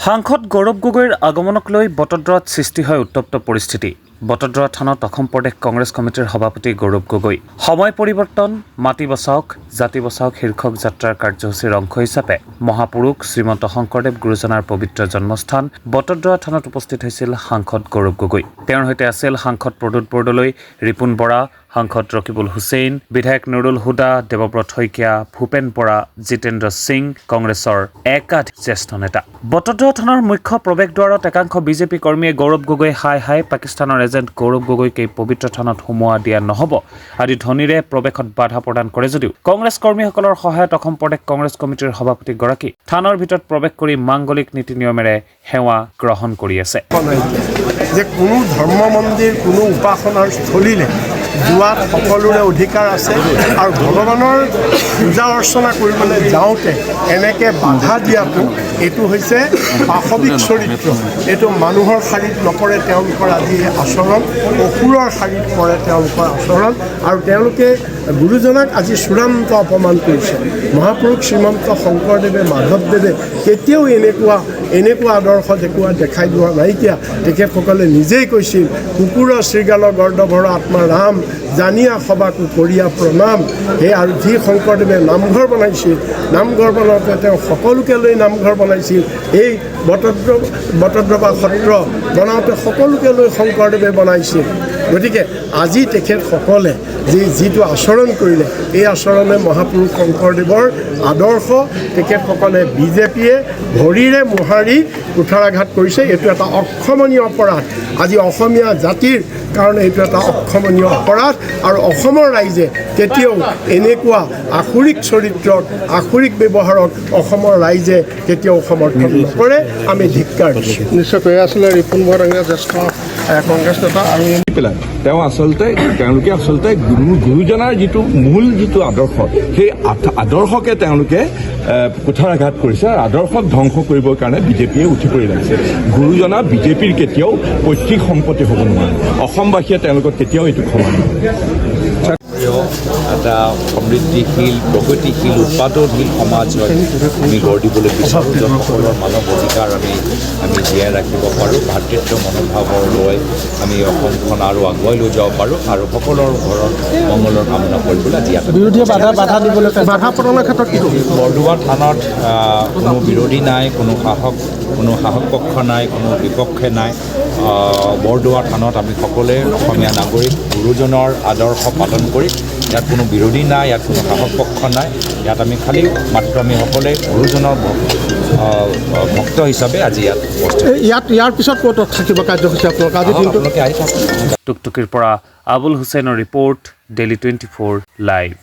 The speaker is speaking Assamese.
সাংসদ গৌৰৱ গগৈৰ আগমনক লৈ বটদ্ৰৱাত সৃষ্টি হয় উত্তপ্ত পৰিস্থিতি। বটদ্ৰৱা থানত অসম প্ৰদেশ কংগ্ৰেছ কমিটিৰ সভাপতি গৌৰৱ গগৈ সময় পৰিৱৰ্তন মাটি বচাওক জাতি বচাওক শীৰ্ষক যাত্ৰাৰ কাৰ্যসূচীৰ অংশ হিচাপে মহাপুৰুষ শ্ৰীমন্ত শংকৰদেৱ গুৰুজনাৰ পবিত্ৰ জন্মস্থান বটদ্ৰৱা থানত উপস্থিত হৈছিল সাংসদ গৌৰৱ গগৈ। তেওঁৰ সৈতে আছিল সাংসদ প্ৰদ্যুৎ বৰদলৈ, ৰিপুণ বৰা, সাংসদ ৰকিবুল হুছেইন, বিধায়ক নুৰুল হুদা, দেৱব্ৰত শইকীয়া, ভূপেন বৰা, জিতেন্দ্ৰ সিং, কংগ্ৰেছৰ একাধিক জ্যেষ্ঠ নেতা। বটদ্ৰৱা থানাৰ মুখ্য প্ৰৱেশদ্বাৰত একাংশ বিজেপি কৰ্মীয়ে গৌৰৱ গগৈ হাই হাই পাকিস্তানৰ এজেণ্ট গৌৰৱ গগৈক এই পবিত্ৰ থানত সোমোৱা দিয়া নহ'ব আদি ধ্বনিৰে প্ৰৱেশত বাধা প্ৰদান কৰে যদিও কংগ্ৰেছ কৰ্মীসকলৰ সহায়ত অসম প্ৰদেশ কংগ্ৰেছ কমিটিৰ সভাপতিগৰাকী থানৰ ভিতৰত প্ৰৱেশ কৰি মাংগলিক নীতি নিয়মেৰে সেৱা গ্ৰহণ কৰি আছে। যে কোনো ধৰ্ম মন্দিৰ কোনো উপাসনাৰ স্থলীলৈ যোৱাত সকলোৰে অধিকাৰ আছে আৰু ভগৱানৰ পূজা অৰ্চনা কৰিবলৈ যাওঁতে এনেকৈ বাধা দিয়াটো এইটো হৈছে পাশৱিক চৰিত্ৰ। এইটো মানুহৰ শাৰীত নপৰে তেওঁলোকৰ আজি আচৰণ, অসুৰৰ শাৰীত পৰে তেওঁলোকৰ আচৰণ আৰু তেওঁলোকে গুৰুজনাক আজি চূড়ান্ত অপমান কৰিছে। মহাপুৰুষ শ্ৰীমন্ত শংকৰদেৱে মাধৱদেৱে কেতিয়াও এনেকুৱা আদৰ্শ দেখাই যোৱা নাইকিয়া। তেখেতসকলে নিজেই কৈছিল কুকুৰৰ শৃগালৰ গৰ্দভৰ আত্মা ৰাম জানিয়া সবাকো কৰিয়া প্ৰণাম। সেই আৰু যি শংকৰদেৱে নামঘৰ বনাইছিল, নামঘৰ বনাওঁতে তেওঁ সকলোকে লৈ নামঘৰ বনাইছিল। এই বটদ্ৰৱা সত্ৰ বনাওঁতে সকলোকে লৈ শংকৰদেৱে বনাইছিল। গতিকে আজি তেখেতসকলে যিটো আচৰণ কৰিলে এই আচৰণে মহাপুৰুষ শংকৰদেৱৰ আদৰ্শ তেখেতসকলে বিজেপিয়ে ভৰিৰে মোহাৰি কুঠাৰাঘাত কৰিছে। এইটো এটা অক্ষমনীয় অপৰাধ। আজি অসমীয়া জাতিৰ কাৰণে এইটো এটা অক্ষমনীয় অপৰাধ আৰু অসমৰ ৰাইজে কেতিয়াও এনেকুৱা আসুৰিক চৰিত্ৰত আসুৰিক ব্যৱহাৰক অসমৰ ৰাইজে কেতিয়াও সমৰ্থন নকৰে। আমি ধিক্কাৰ দিছোঁ। নিশ্চয়কৈ আছিলে ৰিপুণ বৰা জ্যেষ্ঠ কংগ্ৰেছ নেতা আৰু তেওঁলোকে আচলতে গুৰুজনাৰ মূল আদৰ্শ সেই আদৰ্শকে তেওঁলোকে কুঠাৰাঘাত কৰিছে আৰু আদৰ্শক ধ্বংস কৰিবৰ কাৰণে বিজেপিয়ে উঠি পৰি লাগিছে। গুৰুজনা বিজেপিৰ কেতিয়াও পৈতৃক সম্পত্তি হ'ব নোৱাৰে। অসমবাসীয়ে তেওঁলোকক কেতিয়াও এইটো ক্ষমা নকৰে। এটা সমৃদ্ধিশীল প্ৰগতিশীল উৎপাদনশীল সমাজ হয় আমি গঢ় দিবলৈ বিচাৰোঁ, য'ত সকলৰ মানৱ অধিকাৰ আমি জীয়াই ৰাখিব পাৰোঁ, ভাতৃত্ব মনোভাৱৰ লৈ আমি অসমখন আৰু আগুৱাই লৈ যাব পাৰোঁ আৰু সকলৰ ঘৰৰ মংগলৰ কামনা কৰিবলৈ আজি ইয়াত বিৰোধীয়ে বাধা দিবলৈ বাধা প্ৰদানৰ ক্ষেত্ৰত কি বৰদোৱা থানত কোনো বিৰোধী নাই, কোনো শাসক পক্ষ নাই, কোনো বিপক্ষে নাই। বৰদোৱা থানত আমি সকলোৱে অসমীয়া নাগৰিক গুৰুজনৰ আদৰ্শ পালন কৰি ইয়াত কোনো বিৰোধী নাই, ইয়াত কোনো শাসক পক্ষ নাই। ইয়াত আমি খালী মাত্ৰ আমি সকলোৱে গুৰুজনৰ ভক্ত হিচাপে আজি ইয়াৰ পিছত ক'ত থাকিব কাৰ্যসূচী আপোনালোকে টুকটুকিৰ পৰা আবুল হুছেইনৰ ৰিপৰ্ট, ডেইলি 24 লাইভ।